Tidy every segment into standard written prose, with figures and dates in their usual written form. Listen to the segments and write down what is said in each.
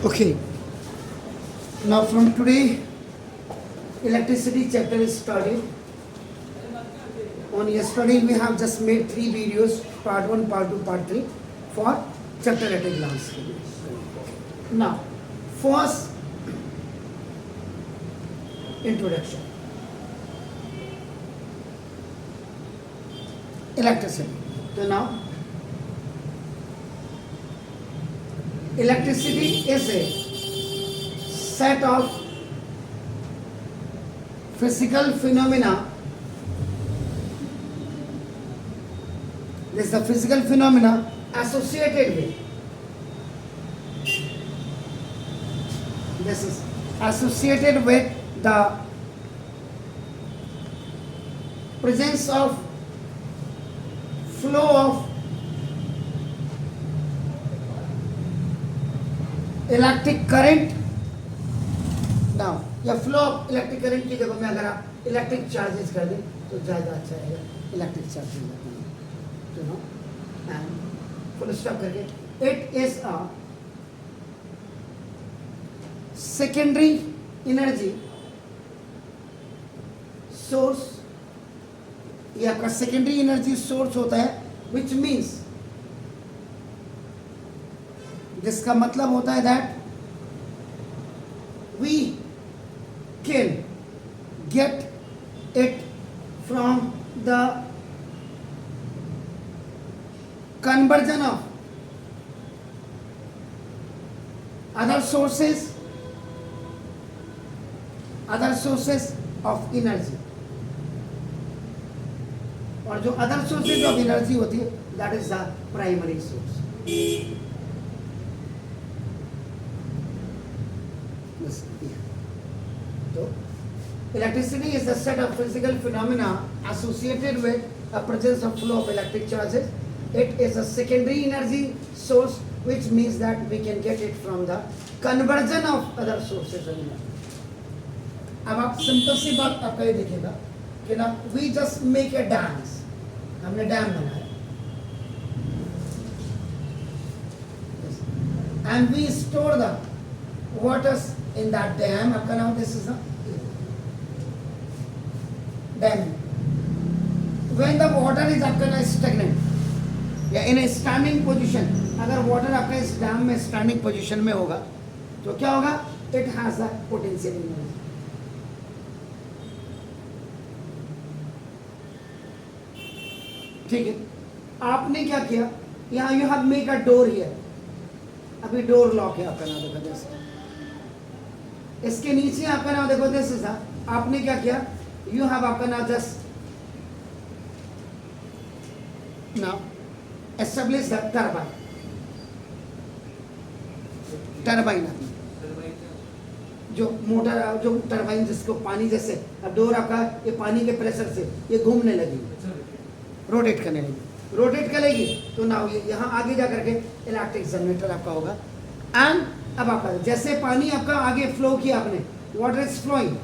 Okay, now from today, electricity chapter is started. On yesterday, we have just made 3 videos, part 1, part 2, part 3, for chapter at a glance. Now, first, introduction. Electricity. So now, electricity is a set of physical phenomena. This is the physical phenomena associated with. This is associated with the presence of flow of electric current. Now या flow of electric current की जगह में अगर आप electric charges कर दें तो ज़्यादा अच्छा रहेगा. इलेक्ट्रिक चार्जेस तो नो एंड फुल स्टॉप करके it is a secondary energy source. ये आपका सेकेंडरी एनर्जी सोर्स होता है विच मीन्स, जिसका मतलब होता है that we can get it from the conversion of other sources of energy. और जो अदर सोर्सेज ऑफ एनर्जी होती है that is the primary source. So, electricity is a set of physical phenomena associated with a presence of flow of electric charges. It is a secondary energy source, which means that we can get it from the conversion of other sources of energy. अब आप simple सी बात आपका ये देखिएगा कि ना we just make a dam. हमने dam बनाया and we store the waters in that dam. आपका नाम this is a dam. When the water is आपका ना stagnant या in a standing position, अगर water आपका इस डैम में standing position में होगा तो क्या होगा? It has a potential energy. ठीक है. आपने क्या किया, यहाँ you have make a door here. अभी डोर लॉक है आपका नाम देखो जैसे. इसके नीचे आपका नाम देखो दिस इज. आपने क्या किया, यू हैव आपका नाम just now establish the turbine. Turbine जो मोटर, जो टरबाइन जिसको पानी जैसे, अब डोर आपका ये पानी के प्रेशर से ये घूमने लगी, रोटेट करने लगी. रोटेट करेगी तो ना ये यहाँ आगे जा करके इलेक्ट्रिक जनरेटर आपका होगा. एंड अब आपका जैसे पानी आपका आगे फ्लो किया आपने, वाटर इज फ्लोइंग,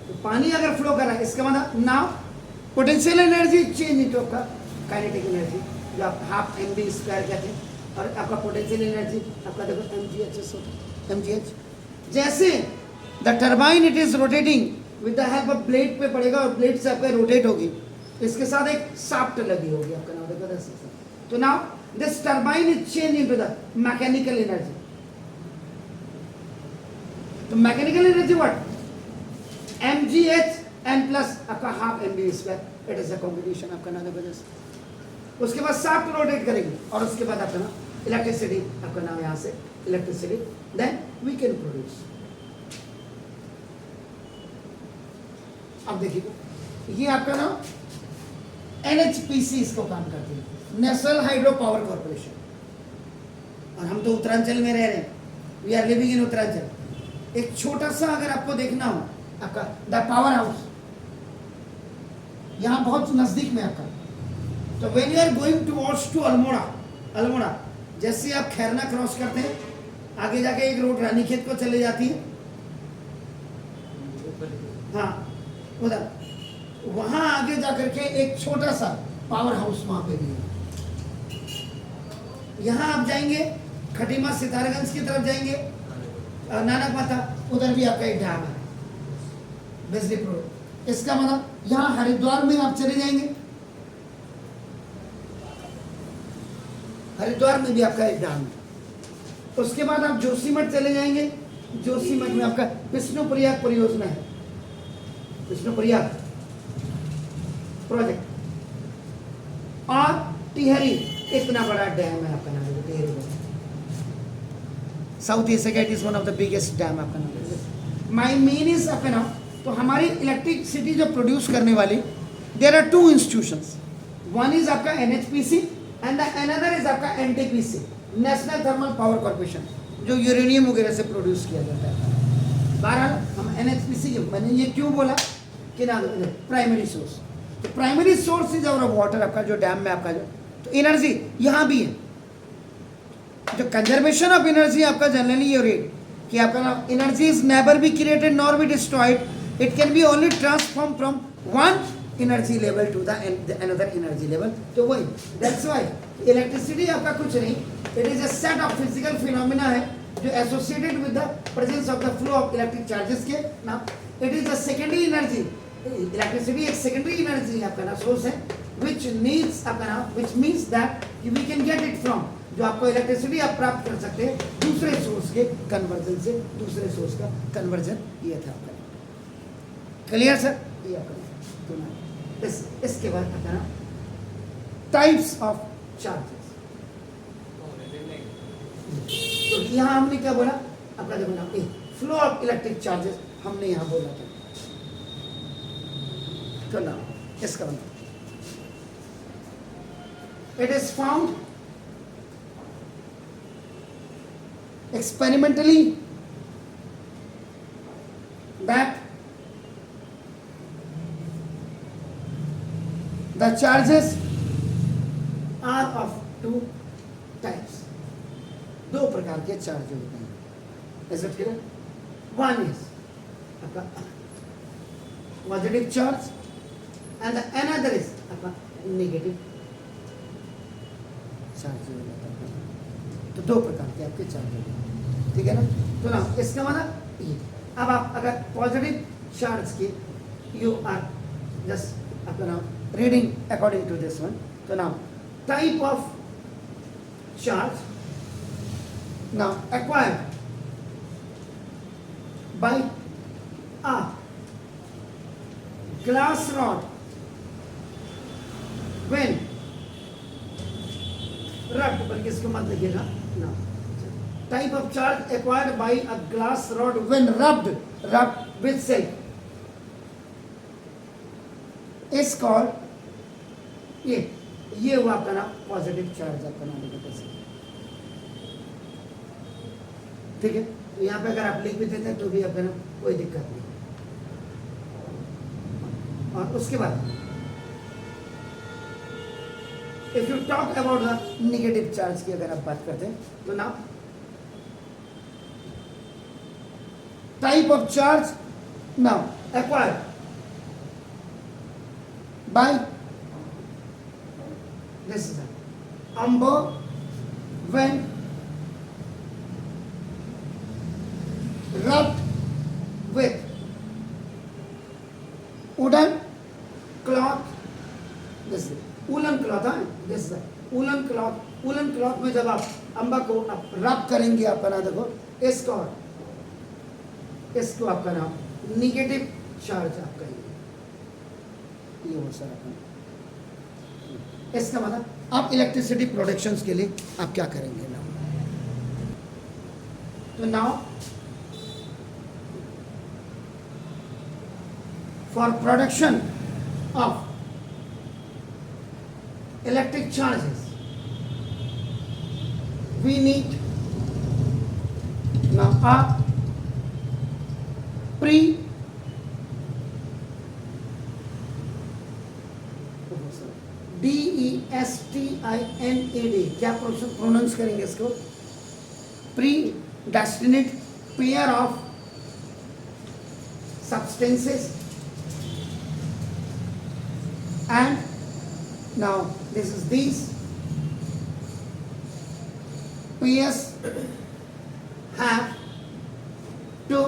तो पानी अगर फ्लो कर रहा है इसका मतलब now potential energy change into आपका काइनेटिक एनर्जी, जो आप हाफ mv स्क्वायर कहते हैं. और आपका पोटेंशियल एनर्जी आपका देखो mgh होता है. mgh जैसे the turbine it is rotating with the help of blade पे पड़ेगा और ब्लेड से आपका रोटेट होगी. इसके साथ एक शाफ्ट लगी होगी आपका नाम देखो दस. तो now this turbine is change into the mechanical energy. तो mechanical energy what, mgh n plus आपका half mv square. It is a combination आपका नाम देखो दस. उसके बाद शाफ्ट रोटेट करेगी और उसके बाद आपका नाम इलेक्ट्रिसिटी आपका नाम यहाँ से electricity then we can produce. अब देखिए ये आपका नाम NHPC इसको काम करती है, नेशनल हाइड्रो पावर कॉर्पोरेशन. और हम तो उत्तरांचल में रह रहे हैं, we are living in Uttaranchal. एक छोटा सा अगर आपको देखना हो आपका द पावर हाउस यहाँ बहुत नजदीक में आपका. तो when you are going towards to Almora जैसे आप खैरना क्रॉस करते हैं आगे जाके एक रोड रानीखेत को चले जाती है. हाँ उधर वहां आगे जाकर के एक छोटा सा पावर हाउस वहां पे भी है. यहाँ आप जाएंगे खटीमा सितारगंज की तरफ जाएंगे, नानक माता, उधर भी आपका एक डैम है बिजली प्रोडक्ट। इसका मतलब यहाँ हरिद्वार में आप चले जाएंगे, हरिद्वार में भी आपका एक डैम है। उसके बाद आप जोशीमठ चले जाएंगे, जोशीमठ में आपका विष्णुप्रयाग परियोजना है, विष्णुप्रयाग प्रोजेक्ट। और टिहरी, इतना बड़ा डैम है आपका नाम है टिहरी में, साउथ एशिया का it is one of the biggest dam आपका नाम है। माई मेन इज आपका नाम, तो हमारी इलेक्ट्रिसिटी जो प्रोड्यूस करने वाली, there are two institutions, one is आपका NHPC and the another is आपका NTPC, national thermal power corporation, जो यूरेनियम वगैरह से प्रोड्यूस किया जाता है। बहरहाल हम एनएचपीसी, मैंने ये क्यों बोला कि ना प्राइमरी सोर्स, तो primary source is our water, आपका जो डैम में आपका जो, तो एनर्जी यहाँ भी है। जो कंजर्वेशन ऑफ एनर्जी आपका जनरली ये रेट कि आपका energy is never be created nor be destroyed, it can be only transform from one energy level to the another energy level. तो वही दैट्स व्हाई इलेक्ट्रिसिटी आपका कुछ नहीं, it is a set of physical phenomena है जो associated with the presence of the flow of electric charges के ना। It is a secondary energy, electricity एक सेकेंडरी एनर्जी आपका ना सोर्स है, विच नीड्स आपका ना, which means that we can get it from, जो आपको इलेक्ट्रिसिटी आप प्राप्त कर सकते हैं दूसरे सोर्स के कन्वर्जन से, दूसरे सोर्स का कन्वर्जन ये था आपका। Clear sir? ये आपका इसके बाद आपका ना टाइप्स ऑफ चार्जेस। तो यहाँ हमने क्या बोला आपका, देखो ना फ्लो ऑफ इलेक्ट्रिक चार्जेस हमने यहाँ बोला था। तो ना इसका मतलब it is found experimentally that the charges are of two types, दो प्रकार के चार्ज होते हैं। Is it clear? One is आपका positive charge and the another is आपका negative charge होता है। तो दो प्रकार के आपके चार्ज होते हैं, ठीक है ना। तो ना इसका मतलब ये, अब आप अगर पॉजिटिव चार्ज के यू आर जस्ट आपका नाम reading according to this one, तो now type of charge now acquired by a glass rod when rubbed, बल्कि इसको मत लिखिएगा ना, type of charge acquired by a glass rod when rubbed with silk is called, ये हुआ आपका ना पॉजिटिव चार्ज आपका नाम लिखा, ठीक है। तो यहाँ पे अगर आप लिख भी देते हैं तो भी आपका ना कोई दिक्कत नहीं। और उसके बाद if you talk about the negative charge की अगर आप बात करते हैं, तो ना type of charge now acquired by this is amber when rubbed with woolen cloth, this is woolen cloth, this is woolen cloth, woolen cloth में जब आप अम्बा को आप रब करेंगे आपका ना, देखो इसको आपका नाम निगेटिव चार्ज आप कहेंगे, ये हो सर आपका। इसका मतलब आप इलेक्ट्रिसिटी प्रोडक्शंस के लिए आप क्या करेंगे ना, तो now for production of electric charges we need now a DESTINAD, क्या प्रोनाउंस करेंगे इसको, predestinate pair of substances, and now this is these PS have to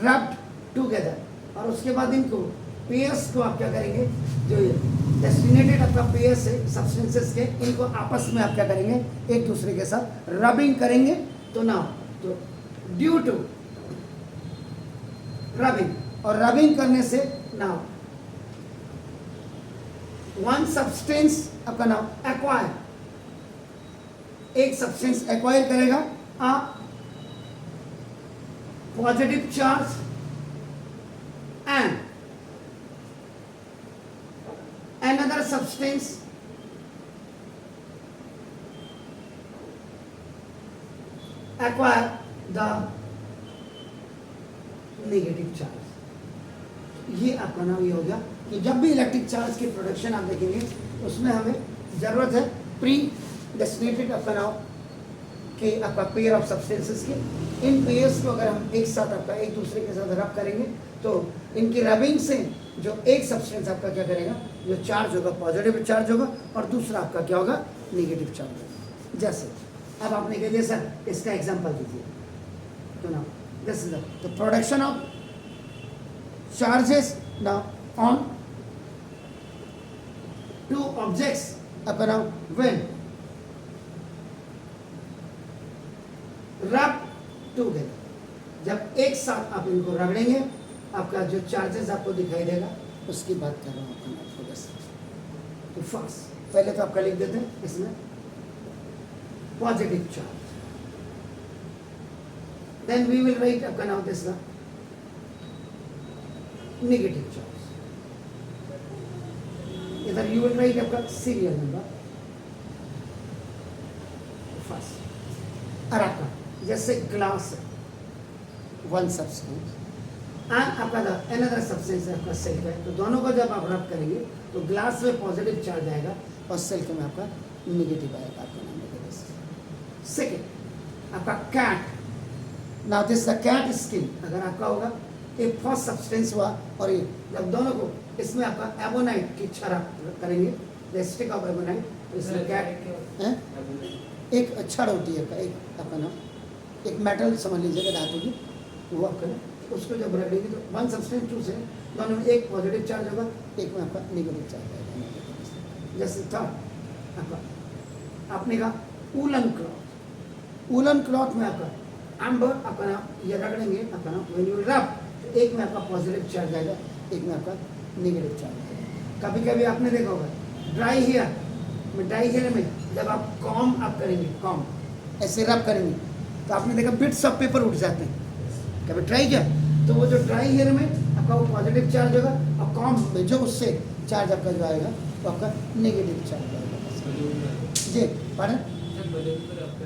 rubbed together, और उसके बाद इनको PS को आप क्या करेंगे, जो डेस्टिनेटेड आपका PS है सब्सटेंसेस के, इनको आपस में आप क्या करेंगे, एक दूसरे के साथ रबिंग करेंगे। तो ना तो ड्यू टू रबिंग, और रबिंग करने से ना वन सब्सटेंस आपका नाम एक्वायर, एक सब्सटेंस एक्वायर करेगा a positive charge and another substance acquire the negative charge। ये आपका नाम ये हो गया कि जब भी इलेक्ट्रिक चार्ज की प्रोडक्शन आप देखेंगे उसमें हमें जरूरत है प्री डेस्टिनेटेड आपका नाम कि आपका पेयर ऑफ सब्सटेंसेस के, इन पेयर्स को अगर हम एक साथ आपका एक दूसरे के साथ रब करेंगे तो इनकी रबिंग से जो एक सब्सटेंस आपका क्या करेगा, जो चार्ज होगा पॉजिटिव चार्ज होगा और दूसरा आपका क्या होगा, नेगेटिव चार्ज होगा। जैसे अब आपने कह दिया सर इसका एग्जांपल दीजिए, तो ना this is the production of charges now on two objects अपना व्हेन रब टुगेदर, जब एक साथ आप इनको रगड़ेंगे आपका जो चार्जेस आपको दिखाई देगा उसकी बात कर रहा हूँ आपको बस। तो फर्स्ट पहले तो आपका लिख देते हैं इसमें positive charge, then we will write आपका नाम दिस नेगेटिव चार्ज, इधर यू विल राइट आपका सीरियल नंबर फर्स्ट, और आपका जैसे ग्लास वन सब्सटेंस एंड आपका अनदर सब्सटेंस है आपका सिल्क है, तो दोनों को जब आप रब करेंगे तो ग्लास में पॉजिटिव चार्ज आएगा और सिल्क में आपका नेगेटिव आएगा आपका नाम नेगेटिव। सेकेंड आपका cat, now this the cat skin, अगर आपका होगा एक फर्स्ट सब्सटेंस हुआ और ये जब दोनों को इसमें आपका एबोनाइट की छड़ करेंगे, द स्टिक ऑफ एबोनाइट, इसमें कैट एक छड़ होती है एक आपका नाम एक मेटल समझ लीजिएगा धातु की, वो आपका उसको जब रगड़ेंगे तो वन सब्सटेंस टू से दोनों में एक पॉजिटिव चार्ज होगा, एक में आपका नेगेटिव चार्ज आएगा। जैसे थर्ड आपका आपने कहा वूलन क्लॉथ, वूलन क्लॉथ में आपका एम्बर आपका नाम ये रगड़ेंगे आपका नाम व्हेन यू रब, एक में आपका पॉजिटिव चार्ज आएगा, एक में आपका नेगेटिव चार्ज आएगा। कभी कभी आपने देखा होगा ड्राई हेयर में, ड्राई हेयर में जब आप कॉम आप करेंगे, कॉम ऐसे रब करेंगे तो आपने देखा बिट्स ऑफ पेपर उठ जाते हैं, कभी ट्राई किया? तो वो जो ड्राई हेयर में आपका वो पॉजिटिव चार्ज होगा और कॉम में जो उससे चार्ज आपका जो आएगा वो आपका नेगेटिव चार्ज आएगा। जी पढ़ें,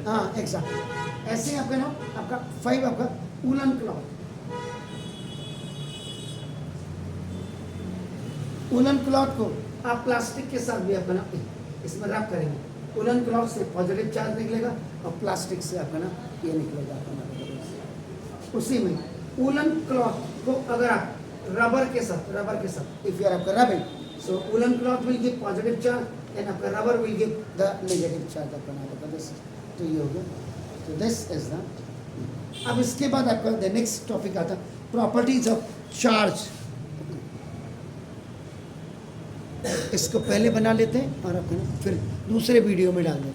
हाँ एग्जैक्ट ऐसे ही आपका नाम आपका 5 आपका वूलन क्लॉथ, वूलन क्लॉथ को आप प्लास्टिक के साथ भी आपका नाम इसमें रब करेंगे, वूलन क्लॉथ से पॉजिटिव चार्ज निकलेगा और प्लास्टिक से आपका ना ये निकलेगा आपका नाम। उसी में वूलन क्लॉथ को अगर आप रबर के साथ इफ यू आर आपका rubbing, so woollen cloth will give positive charge and आपका rubber will give the negative charge आपका नाम होगा दिस। तो ये हो गया, तो दिस इज द। अब इसके बाद आपका द नेक्स्ट टॉपिक आता प्रॉपर्टीज ऑफ चार्ज। इसको पहले बना लेते हैं और अपना फिर दूसरे वीडियो में डाल देते हैं।